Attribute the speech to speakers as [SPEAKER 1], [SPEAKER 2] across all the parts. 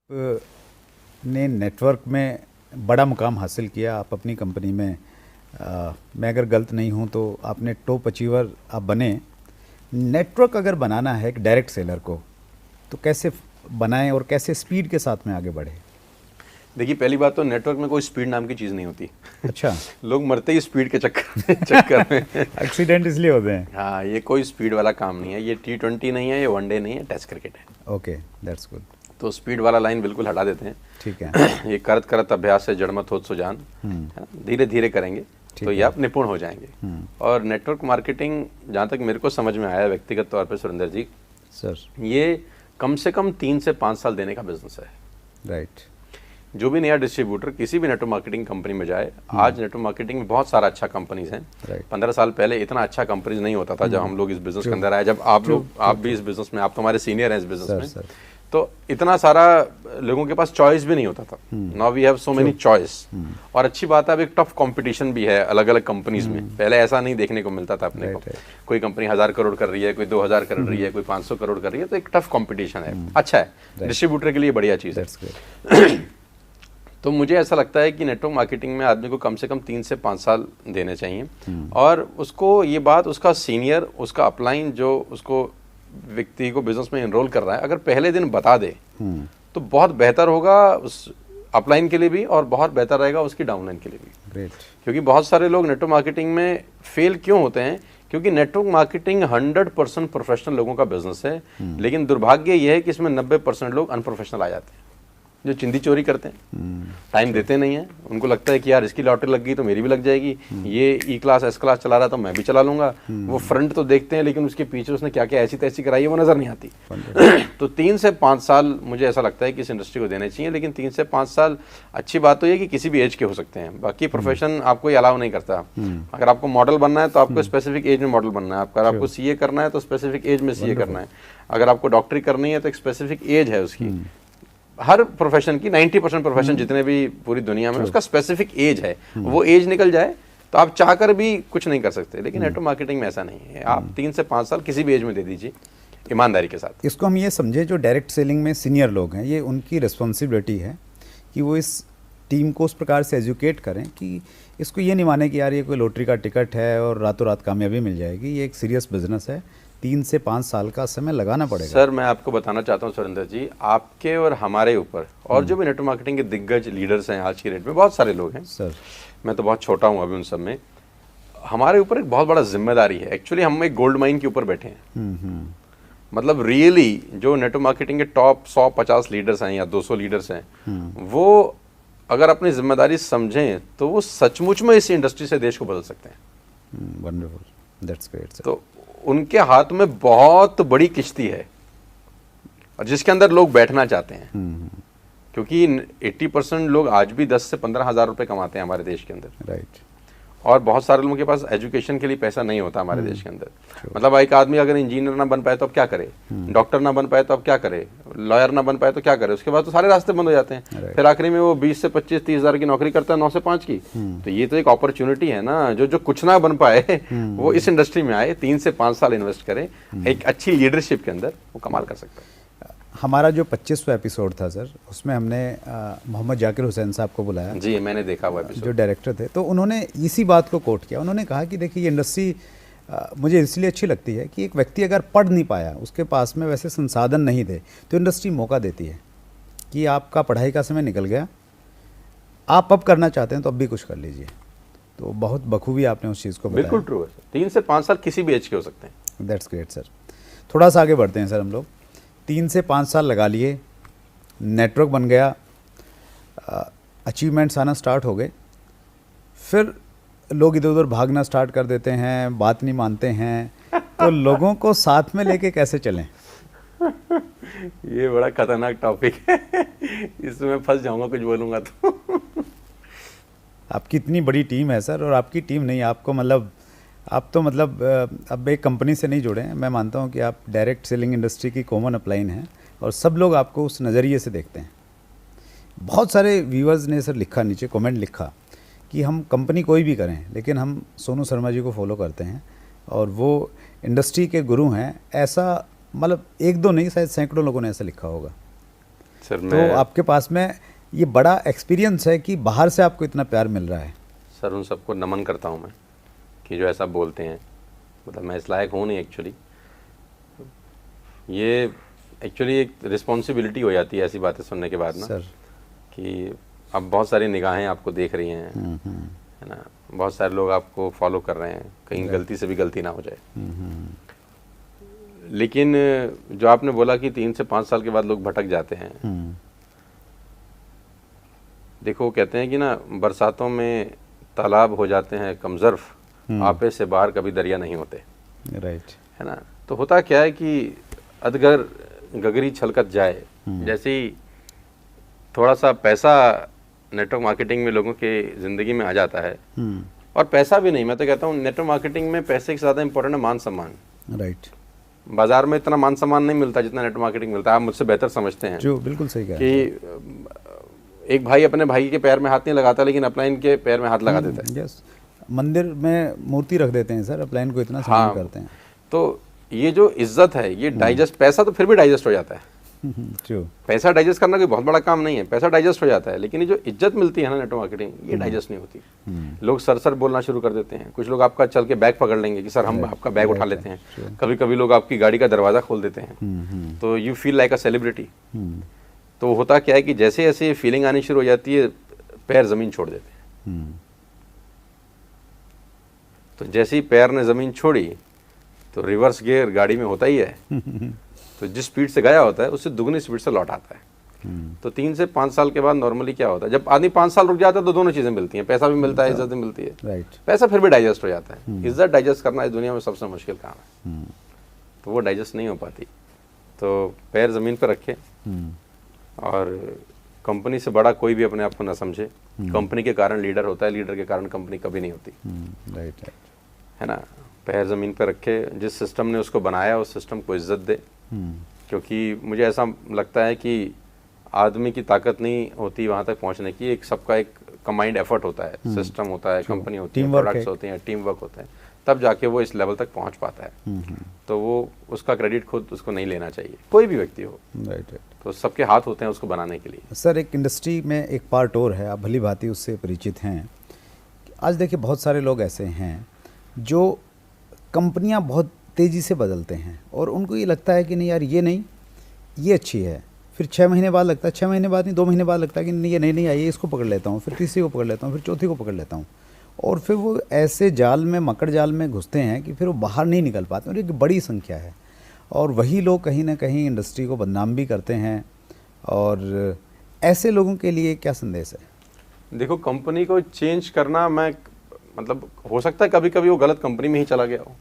[SPEAKER 1] ने नेटवर्क में बड़ा मुकाम हासिल किया। आप अपनी कंपनी में मैं अगर गलत नहीं हूं तो आपने टॉप अचीवर आप बने। नेटवर्क अगर बनाना है एक डायरेक्ट सेलर को तो कैसे बनाएं और कैसे स्पीड के साथ में आगे बढ़े?
[SPEAKER 2] देखिए, पहली बात तो नेटवर्क में कोई स्पीड नाम की चीज़ नहीं होती।
[SPEAKER 1] अच्छा।
[SPEAKER 2] लोग मरते ही स्पीड के चक्कर में
[SPEAKER 1] एक्सीडेंट इसलिए होते हैं।
[SPEAKER 2] हाँ, ये कोई स्पीड वाला काम नहीं है। ये T20 नहीं है, ये वनडे नहीं है, टेस्ट क्रिकेट है।
[SPEAKER 1] Okay, that's good.
[SPEAKER 2] तो स्पीड वाला लाइन बिल्कुल हटा देते हैं।
[SPEAKER 1] ठीक है।
[SPEAKER 2] ये करत करत अभ्यास से जड़मत होत सो जान, है ना, धीरे धीरे करेंगे तो ये आप निपुण हो जाएंगे। और नेटवर्क मार्केटिंग जहाँ तक मेरे को समझ में आया व्यक्तिगत तौर पे सुरेंद्र जी
[SPEAKER 1] सर,
[SPEAKER 2] ये कम से कम 3 से 5 साल देने का बिजनेस है।
[SPEAKER 1] राइट।
[SPEAKER 2] जो भी नया डिस्ट्रीब्यूटर किसी भी नेटवर्क मार्केटिंग कंपनी में जाए, आज नेटवर्क मार्केटिंग में बहुत सारा अच्छा कंपनीज हैं। 15 साल पहले इतना अच्छा कंपनीज नहीं होता था जब हम लोग इस बिजनेस के अंदर आए। जब आप भी इस बिजनेस में, आप तो हमारे सीनियर हैं इस बिजनेस में, तो इतना सारा लोगों के पास चॉइस भी नहीं होता था। Now we have so many choice. और अच्छी बात है, अब एक टफ कंपटीशन भी है अलग अलग कंपनीज में। पहले ऐसा नहीं देखने को मिलता था अपने को। कोई कंपनी 1000 करोड़ कर रही है, कोई 2000 कर रही है, कोई 500 करोड़ कर रही है, तो एक टफ कंपटीशन है। अच्छा है, डिस्ट्रीब्यूटर के लिए बढ़िया चीज़ है। तो मुझे ऐसा लगता है कि नेटवर्क मार्केटिंग में आदमी को कम से कम 3 से 5 साल देने चाहिए। और उसको ये बात उसका सीनियर, उसका अपलाइन जो उसको व्यक्ति को बिजनेस में एनरोल कर रहा है, अगर पहले दिन बता दे तो बहुत बेहतर होगा उस अपलाइन के लिए भी, और बहुत बेहतर रहेगा उसकी डाउनलाइन के लिए भी।
[SPEAKER 1] ग्रेट।
[SPEAKER 2] क्योंकि बहुत सारे लोग नेटवर्क मार्केटिंग में फेल क्यों होते हैं? क्योंकि नेटवर्क मार्केटिंग 100% प्रोफेशनल लोगों का बिजनेस है। लेकिन दुर्भाग्य यह है कि इसमें 90% लोग अनप्रोफेशनल आ जाते हैं, जो चिंदी चोरी करते हैं, टाइम देते नहीं है। उनको लगता है कि यार इसकी लॉटरी लग गई तो मेरी भी लग जाएगी, ये ई क्लास एस क्लास चला रहा तो मैं भी चला लूंगा। वो फ्रंट तो देखते हैं लेकिन उसके पीछे उसने क्या क्या ऐसी तैसी कराई है वो नजर नहीं आती। तो 3 से 5 साल मुझे ऐसा लगता है कि इस इंडस्ट्री को देने चाहिए। लेकिन 3 से 5 साल अच्छी बात तो ये कि किसी भी एज के हो सकते हैं। बाकी प्रोफेशन आपको अलाउ नहीं करता। अगर आपको मॉडल बनना है तो आपको स्पेसिफिक एज में मॉडल बनना है। अगर आपको सीए करना है तो स्पेसिफिक एज में सीए करना है। अगर आपको डॉक्टरी करनी है तो एक स्पेसिफिक एज है उसकी। हर प्रोफेशन की 90% प्रोफेशन जितने भी पूरी दुनिया में, उसका स्पेसिफिक एज है। वो एज निकल जाए तो आप चाहकर भी कुछ नहीं कर सकते। लेकिन नेटवर्क मार्केटिंग में ऐसा नहीं है। आप 3 से 5 साल किसी भी एज में दे दीजिए ईमानदारी के साथ।
[SPEAKER 1] इसको हम ये समझे, जो डायरेक्ट सेलिंग में सीनियर लोग हैं, ये उनकी रिस्पॉन्सिबिलिटी है कि वो इस टीम को उस प्रकार से एजुकेट करें कि इसको ये नहीं माने कि यार ये कोई लॉटरी का टिकट है और रातों रात कामयाबी मिल जाएगी। ये एक सीरियस बिजनेस है, 3 से 5 साल का समय लगाना पड़ेगा।
[SPEAKER 2] सर, मैं आपको बताना चाहता हूँ सुरेंद्र जी, आपके और हमारे ऊपर, और जो भी नेटवर्क मार्केटिंग के दिग्गज लीडर्स हैं आज की डेट में, बहुत सारे लोग हैं
[SPEAKER 1] सर, मैं
[SPEAKER 2] तो बहुत छोटा हूँ अभी उन सब में, हमारे ऊपर एक बहुत बड़ा जिम्मेदारी है। एक्चुअली हम एक गोल्ड माइन के ऊपर बैठे हैं। मतलब रियली जो नेटवर्क मार्केटिंग के टॉप 100-50 लीडर्स हैं या 200 लीडर्स हैं, वो अगर अपनी जिम्मेदारी समझें तो वो सचमुच में इस इंडस्ट्री से देश को बदल सकते हैं।
[SPEAKER 1] Wonderful, that's great sir.
[SPEAKER 2] तो उनके हाथ में बहुत बड़ी किश्ती है और जिसके अंदर लोग बैठना चाहते हैं। क्योंकि 80% लोग आज भी 10 से 15 हज़ार रुपए कमाते हैं हमारे देश के अंदर।
[SPEAKER 1] राइट।
[SPEAKER 2] और बहुत सारे लोगों के पास एजुकेशन के लिए पैसा नहीं होता हमारे देश के अंदर। मतलब एक आदमी अगर इंजीनियर ना बन पाए तो अब क्या करे, डॉक्टर ना बन पाए तो अब क्या करे, लॉयर ना बन पाए तो क्या करे, उसके बाद तो सारे रास्ते बंद हो जाते हैं। फिर आखिरी में वो 20 से 25-30 हज़ार की नौकरी करता है 9 से 5 की। तो ये तो एक अपॉर्चुनिटी है ना, जो कुछ ना बन पाए वो इस इंडस्ट्री में आए, 3 से 5 साल इन्वेस्ट करे एक अच्छी लीडरशिप के अंदर, वो कमाल कर सकता है।
[SPEAKER 1] हमारा जो 25वां एपिसोड था सर, उसमें हमने मोहम्मद जाकिर हुसैन साहब को बुलाया।
[SPEAKER 2] जी, मैंने देखा वो एपिसोड।
[SPEAKER 1] जो डायरेक्टर थे, तो उन्होंने इसी बात को कोट किया। उन्होंने कहा कि देखिए ये इंडस्ट्री मुझे इसलिए अच्छी लगती है कि एक व्यक्ति अगर पढ़ नहीं पाया, उसके पास में वैसे संसाधन नहीं थे, तो इंडस्ट्री मौका देती है कि आपका पढ़ाई का समय निकल गया, आप अब करना चाहते हैं तो अब भी कुछ कर लीजिए। तो बहुत बखूबी आपने उस चीज़ को बताया।
[SPEAKER 2] बिल्कुल ट्रू है सर। 3 से 5 साल किसी भी एज के हो सकते हैं।
[SPEAKER 1] That's great sir. थोड़ा सा आगे बढ़ते हैं सर हम लोग। 3 से 5 साल लगा लिए, नेटवर्क बन गया, अचीवमेंट्स आना स्टार्ट हो गए, फिर लोग इधर उधर भागना स्टार्ट कर देते हैं, बात नहीं मानते हैं, तो लोगों को साथ में लेके कैसे चलें?
[SPEAKER 2] ये बड़ा खतरनाक टॉपिक है, इसमें फंस जाऊंगा कुछ बोलूंगा तो।
[SPEAKER 1] आपकी इतनी बड़ी टीम है सर, और आपकी टीम नहीं, आपको मतलब आप तो मतलब अब एक कंपनी से नहीं जुड़े हैं। मैं मानता हूं कि आप डायरेक्ट सेलिंग इंडस्ट्री की कॉमन अपलाइन हैं और सब लोग आपको उस नज़रिए से देखते हैं। बहुत सारे व्यूअर्स ने सर लिखा, नीचे कमेंट लिखा कि हम कंपनी कोई भी करें लेकिन हम सोनू शर्मा जी को फॉलो करते हैं और वो इंडस्ट्री के गुरु हैं। ऐसा मतलब 1-2 नहीं, शायद सैकड़ों लोगों ने ऐसा लिखा होगा।
[SPEAKER 2] सर
[SPEAKER 1] तो
[SPEAKER 2] मैं
[SPEAKER 1] आपके पास में ये बड़ा एक्सपीरियंस है कि बाहर से आपको इतना प्यार मिल रहा है।
[SPEAKER 2] सर उन सबको नमन करता हूँ मैं कि जो ऐसा बोलते हैं, मतलब मैं इस लायक हूँ नहीं एक्चुअली। ये एक्चुअली एक रिस्पॉन्सिबिलिटी हो जाती है ऐसी बातें सुनने के बाद ना,
[SPEAKER 1] सर
[SPEAKER 2] कि अब बहुत सारी निगाहें आपको देख रही हैं, है ना, बहुत सारे लोग आपको फॉलो कर रहे हैं, कहीं गलती से भी गलती ना हो जाए। लेकिन जो आपने बोला कि 3 से 5 साल के बाद लोग भटक जाते हैं, देखो कहते हैं कि ना बरसातों में तालाब हो जाते हैं कमजर्फ, आपे से बाहर कभी दरिया नहीं होते,
[SPEAKER 1] राइट।
[SPEAKER 2] है ना। तो होता क्या है कि अदगर गगरी छलकत जाए, जैसे ही थोड़ा सा पैसा नेटवर्क मार्केटिंग में लोगों के ज़िंदगी में आ जाता है, और पैसा भी नहीं, मैं तो कहता हूँ नेटवर्क मार्केटिंग में पैसे से ज़्यादा इंपॉर्टेंट है मान सम्मान।
[SPEAKER 1] राइट।
[SPEAKER 2] बाजार में इतना मान सम्मान नहीं मिलता जितना नेटवर्क मार्केटिंग मिलता है, आप मुझसे बेहतर समझते हैं।
[SPEAKER 1] जो बिल्कुल सही कहा
[SPEAKER 2] कि एक भाई अपने भाई के पैर में हाथ नहीं लगाता, लेकिन अपलाइन के पैर में हाथ लगा देता है।
[SPEAKER 1] यस, मंदिर में मूर्ति रख देते हैं सर, अपलाइन को इतना सम्मान करते हैं।
[SPEAKER 2] तो ये जो इज्जत है ये डाइजेस्ट, पैसा तो फिर भी डाइजेस्ट हो जाता है,
[SPEAKER 1] जो
[SPEAKER 2] पैसा डाइजेस्ट करना कोई बहुत बड़ा काम नहीं है, पैसा डाइजेस्ट हो जाता है, लेकिन ये जो इज्जत मिलती है ना नेटवर्क मार्केटिंग, ये डाइजेस्ट नहीं होती। लोग सर बोलना शुरू कर देते हैं, कुछ लोग आपका चल के बैग पकड़ लेंगे कि सर हम आपका बैग उठा लेते हैं, कभी कभी लोग आपकी गाड़ी का दरवाजा खोल देते हैं, तो you feel like a celebrity. तो होता क्या है कि जैसे जैसे फीलिंग आनी शुरू हो जाती है, पैर जमीन छोड़ देते हैं। तो जैसे ही पैर ने जमीन छोड़ी तो रिवर्स गियर गाड़ी में होता ही है, तो जिस स्पीड से गया होता है उससे दुगनी स्पीड से लौट आता है। तो 3 से 5 साल के बाद नॉर्मली क्या होता है, जब आदमी 5 साल रुक जाता है तो दोनों चीजें मिलती हैं, पैसा भी मिलता है, इज्जत भी मिलती है।
[SPEAKER 1] राइट।
[SPEAKER 2] पैसा फिर भी डाइजेस्ट हो जाता है, इज्जत डाइजेस्ट करना इस दुनिया में सबसे मुश्किल काम है, तो वो डाइजेस्ट नहीं हो पाती। तो पैर जमीन पर रखे, और कंपनी से बड़ा कोई भी अपने आप को ना समझे। कंपनी के कारण लीडर होता है, लीडर के कारण कंपनी कभी नहीं होती।
[SPEAKER 1] राइट,
[SPEAKER 2] है ना। पैर ज़मीन पर रखे, जिस सिस्टम ने उसको बनाया उस सिस्टम को इज्जत दे, क्योंकि मुझे ऐसा लगता है कि आदमी की ताकत नहीं होती वहाँ तक पहुँचने की, एक सबका एक कंबाइंड एफर्ट होता है, सिस्टम होता है, कंपनी होती है, प्रोडक्ट्स होते हैं, टीम वर्क होता है, तब जाके वो इस लेवल तक पहुँच पाता है। तो वो उसका क्रेडिट खुद उसको नहीं लेना चाहिए, कोई भी व्यक्ति हो।
[SPEAKER 1] राइट।
[SPEAKER 2] तो सबके हाथ होते हैं उसको बनाने के लिए।
[SPEAKER 1] सर एक इंडस्ट्री में एक पार्ट और है, आप भली भांति उससे परिचित हैं। आज देखिए बहुत सारे लोग ऐसे हैं जो कंपनियां बहुत तेज़ी से बदलते हैं, और उनको ये लगता है कि नहीं यार ये नहीं, ये अच्छी है, फिर 6 महीने बाद लगता है, 6 महीने बाद नहीं 2 महीने बाद लगता है कि नहीं ये नहीं आई है, इसको पकड़ लेता हूँ, फिर तीसरी को पकड़ लेता हूँ, फिर चौथी को पकड़ लेता हूँ, और फिर वो ऐसे जाल में, मकड़ जाल में घुसते हैं कि फिर वो बाहर नहीं निकल पाते। और एक बड़ी संख्या है, और वही लोग कहीं ना कहीं इंडस्ट्री को बदनाम भी करते हैं। और ऐसे लोगों के लिए क्या संदेश है?
[SPEAKER 2] देखो, कंपनी को चेंज करना, मैं मतलब हो सकता है कभी कभी वो गलत कंपनी में ही चला गया हो,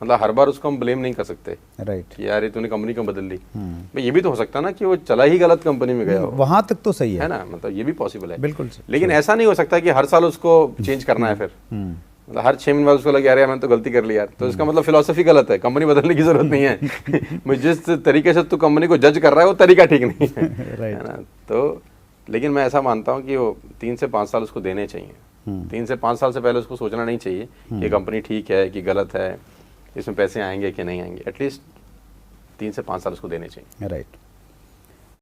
[SPEAKER 2] मतलब हर बार उसको हम ब्लेम नहीं कर सकते।
[SPEAKER 1] राइट।
[SPEAKER 2] कि यार ये तूने कंपनी क्यों बदल ली। भाई ये भी तो हो सकता है ना कि वो चला ही गलत कंपनी में गया हो,
[SPEAKER 1] वहां तक तो सही
[SPEAKER 2] है ना, मतलब ये भी पॉसिबल है।
[SPEAKER 1] बिल्कुल।
[SPEAKER 2] लेकिन ऐसा नहीं हो सकता कि हर साल उसको चेंज करना है, फिर मतलब हर 6 महीने बाद उसको लगे यार मैंने तो गलती कर ली यार, तो इसका मतलब फिलॉसफी गलत है, कंपनी बदलने की जरूरत नहीं है। मैं जिस तरीके से तू कंपनी को जज कर रहा है वो तरीका ठीक नहीं है, है ना। तो लेकिन मैं ऐसा मानता हूँ कि वो 3 से 5 साल उसको देने चाहिए। 3 से 5 साल से पहले उसको सोचना नहीं चाहिए कि कंपनी ठीक है कि गलत है, इसमें पैसे आएंगे कि नहीं आएंगे। एटलीस्ट 3 से 5 साल उसको देने चाहिए।
[SPEAKER 1] राइट।